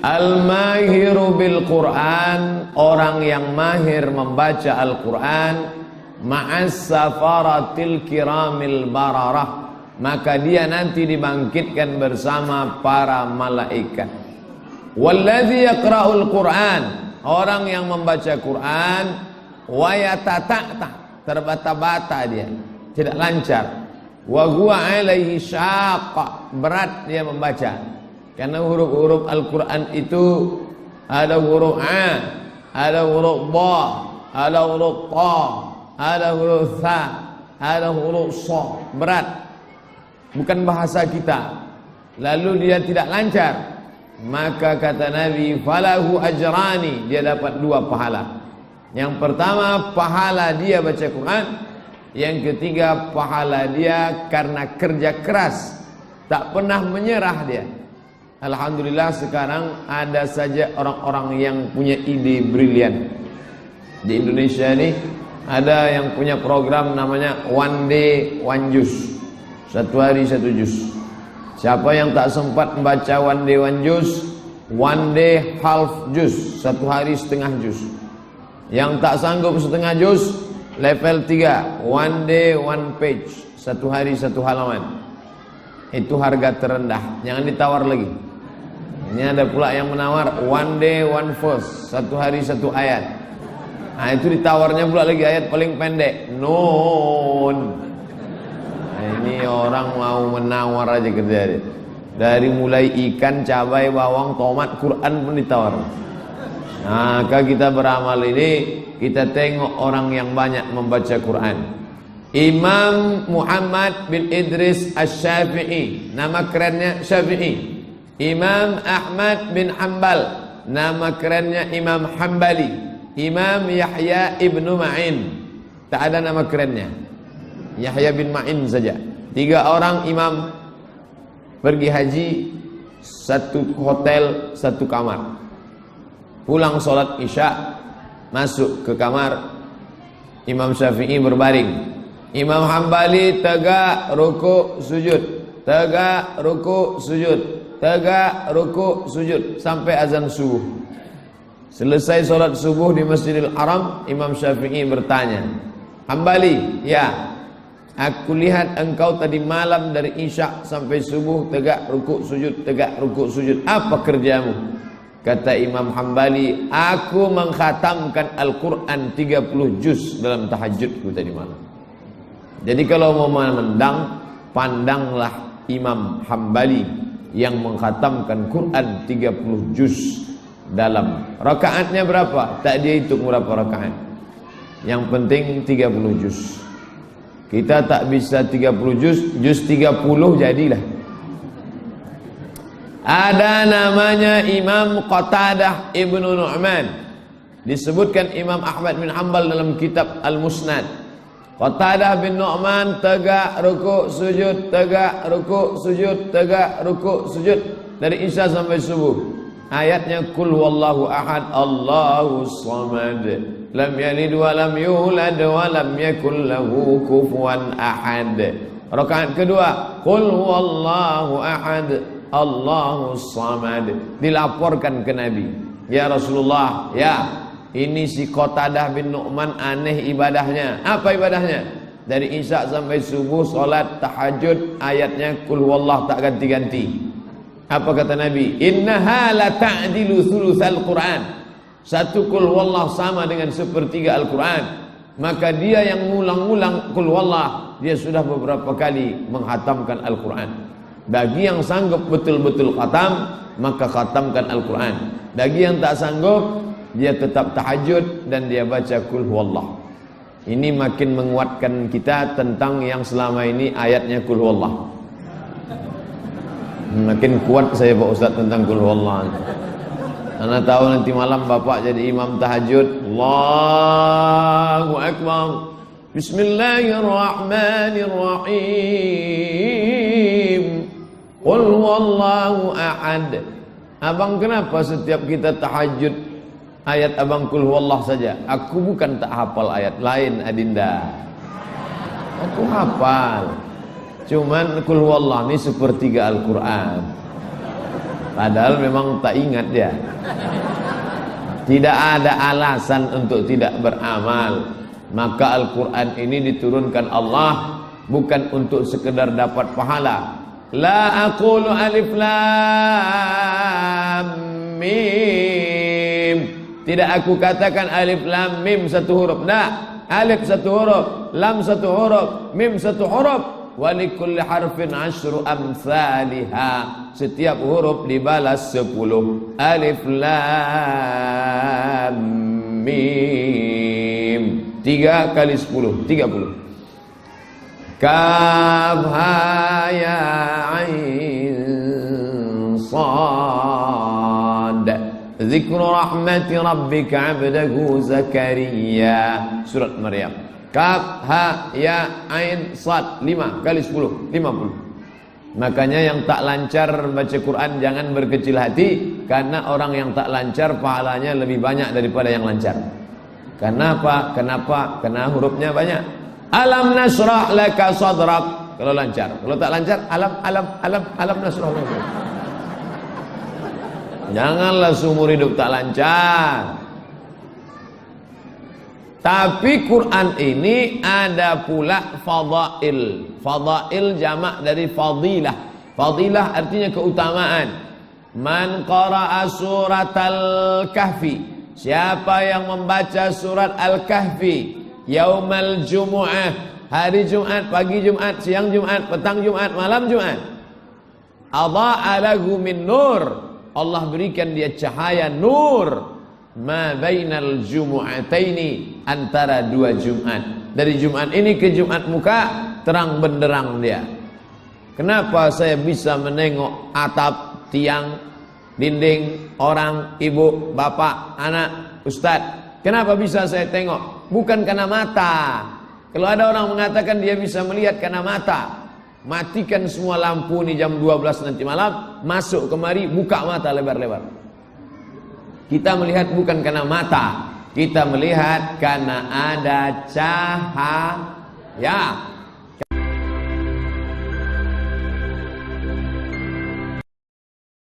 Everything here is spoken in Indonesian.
Al-mahiru bil Quran, orang yang mahir membaca Al-Quran, ma'as safaratil kiramil bararah, maka dia nanti dibangkitkan bersama para malaikat. Walladzi yaqra'ul Quran, orang yang membaca Quran, wa yatata'ta, terbata-bata dia, tidak lancar. Wa huwa alaihi syaqqa, berat dia membaca. Karena huruf-huruf Al-Quran itu ada huruf A, ada huruf Ba, ada huruf Ta, ada huruf Tha, ada huruf So. Berat, bukan bahasa kita. Lalu dia tidak lancar, maka kata Nabi, falahu ajrani, dia dapat 2 pahala. Yang pertama pahala dia baca Quran, yang ketiga pahala dia karena kerja keras, tak pernah menyerah dia. Alhamdulillah sekarang ada saja orang-orang yang punya ide brilian. Di Indonesia ini ada yang punya program namanya One Day One Juz, 1 hari 1 juz. Siapa yang tak sempat membaca One Day One Juz, One Day Half Juz, 1 hari setengah juz. Yang tak sanggup setengah juz, level 3, One Day One Page, 1 hari 1 halaman. Itu harga terendah, jangan ditawar lagi. Ini ada pula yang menawar One Day One Verse, 1 hari 1 ayat. Nah itu ditawarnya pula lagi ayat paling pendek, Nun. Nah, ini orang mau menawar aja kerja dia. Dari mulai ikan, cabai, bawang, tomat, Quran pun ditawar. Nah, maka kita beramal ini, kita tengok orang yang banyak membaca Quran. Imam Muhammad bin Idris Asy-Syafi'i, nama kerennya Syafi'i. Imam Ahmad bin Hanbal, nama kerennya Imam Hambali. Imam Yahya ibnu Ma'in, tak ada nama kerennya, Yahya bin Ma'in saja. 3 orang imam pergi haji, 1 hotel 1 kamar. Pulang sholat isya, masuk ke kamar, Imam Syafi'i berbaring, Imam Hambali tegak ruku sujud, tegak ruku sujud, tegak ruku sujud sampai azan subuh. Selesai sholat subuh di Masjidil Haram, Imam Syafi'i bertanya, Hambali, ya, aku lihat engkau tadi malam dari isya sampai subuh tegak ruku sujud, tegak ruku sujud. Apa kerjamu? Kata Imam Hambali, aku mengkhatamkan Al-Quran 30 juz dalam tahajudku tadi malam. Jadi kalau mau memandang, pandanglah Imam Hambali yang mengkhatamkan Quran 30 juz dalam. Rakaatnya berapa? Tak dia hitung berapa rakaat. Yang penting 30 juz. Kita tak bisa 30 juz, juz 30 jadilah. Ada namanya Imam Qatadah ibnu Nu'man, disebutkan Imam Ahmad bin Hanbal dalam kitab Al-Musnad. Qatadah bin Nu'man tegak ruku sujud, tegak ruku sujud, tegak ruku sujud dari isya sampai subuh. Ayatnya kul wallahu ahad Allahu samad lam yalid wa lam yulad wa lam yakul lahu kufuwan ahad. Rakaat kedua kul wallahu ahad Allahu samad, dilaporkan ke Nabi, ya Rasulullah, ya ini si Qatadah bin Nu'man aneh ibadahnya. Apa ibadahnya? Dari isya sampai subuh solat tahajud, ayatnya kul wallah tak ganti-ganti. Apa kata Nabi? Innaha la ta'dilu thulutsal Quran. 1 kul wallah sama dengan 1/3 Al-Quran. Maka dia yang ngulang-ngulang kul wallah, dia sudah beberapa kali menghatamkan Al-Quran. Bagi yang sanggup betul-betul khatam, maka khatamkan Al-Quran. Bagi yang tak sanggup, dia tetap tahajud dan dia baca kul huwallah. Ini makin menguatkan kita tentang yang selama ini ayatnya kul huwallah. Makin kuat saya Pak Ustaz tentang kul huwallah. Karena tahu nanti malam Bapak jadi imam tahajud. Allahu Akbar. Bismillahirrahmanirrahim. Qul huwallahu ahad. Abang kenapa setiap kita tahajud ayat abang kul huwallah saja? Aku bukan tak hafal ayat lain Adinda. Aku hafal. Cuman kul huwallah ini 1/3 Al-Quran. Padahal memang tak ingat dia. Tidak ada alasan untuk tidak beramal. Maka Al-Quran ini diturunkan Allah bukan untuk sekedar dapat pahala. La aqulu alif lam mim. Tidak aku katakan alif lam mim satu huruf. Nah, alif satu huruf, lam satu huruf, mim satu huruf. Walikulli harfin asyru amsalihha. Setiap huruf dibalas 10. Alif lam mim. 3 kali 10, 30. Kaf ha ya ain sad. Zikru rahmati rabbika 'abdahu Zakaria. Surat Maryam. Kaf ha ya ain sad. 5 kali 10, 50. Makanya yang tak lancar baca Quran jangan berkecil hati, karena orang yang tak lancar pahalanya lebih banyak daripada yang lancar. Kenapa? Karena hurufnya banyak. Alam nasrah laka sadrak kalau lancar. Kalau tak lancar alam nasrah laka. Janganlah seumur hidup tak lancar. Tapi Quran ini ada pula fadail. Fadail jamak dari fadilah. Fadilah artinya keutamaan. Man qara'a suratal kahfi. Siapa yang membaca surat Al-Kahfi yaumal jumu'ah, hari Jumat, pagi Jumat, siang Jumat, petang Jumat, malam Jumat, adha'a lahu min nur. Allah berikan dia cahaya nur ma bainal jumu'ataini, antara dua Jumat. Dari Jumat ini ke Jumat muka terang benderang dia. Kenapa saya bisa menengok atap, tiang, dinding, orang, ibu, bapak, anak, ustadz? Kenapa bisa saya tengok? Bukan karena mata. Kalau ada orang mengatakan dia bisa melihat karena mata, matikan semua lampu nih jam 12 nanti malam, masuk kemari, buka mata lebar-lebar. Kita melihat bukan karena mata, kita melihat karena ada cahaya.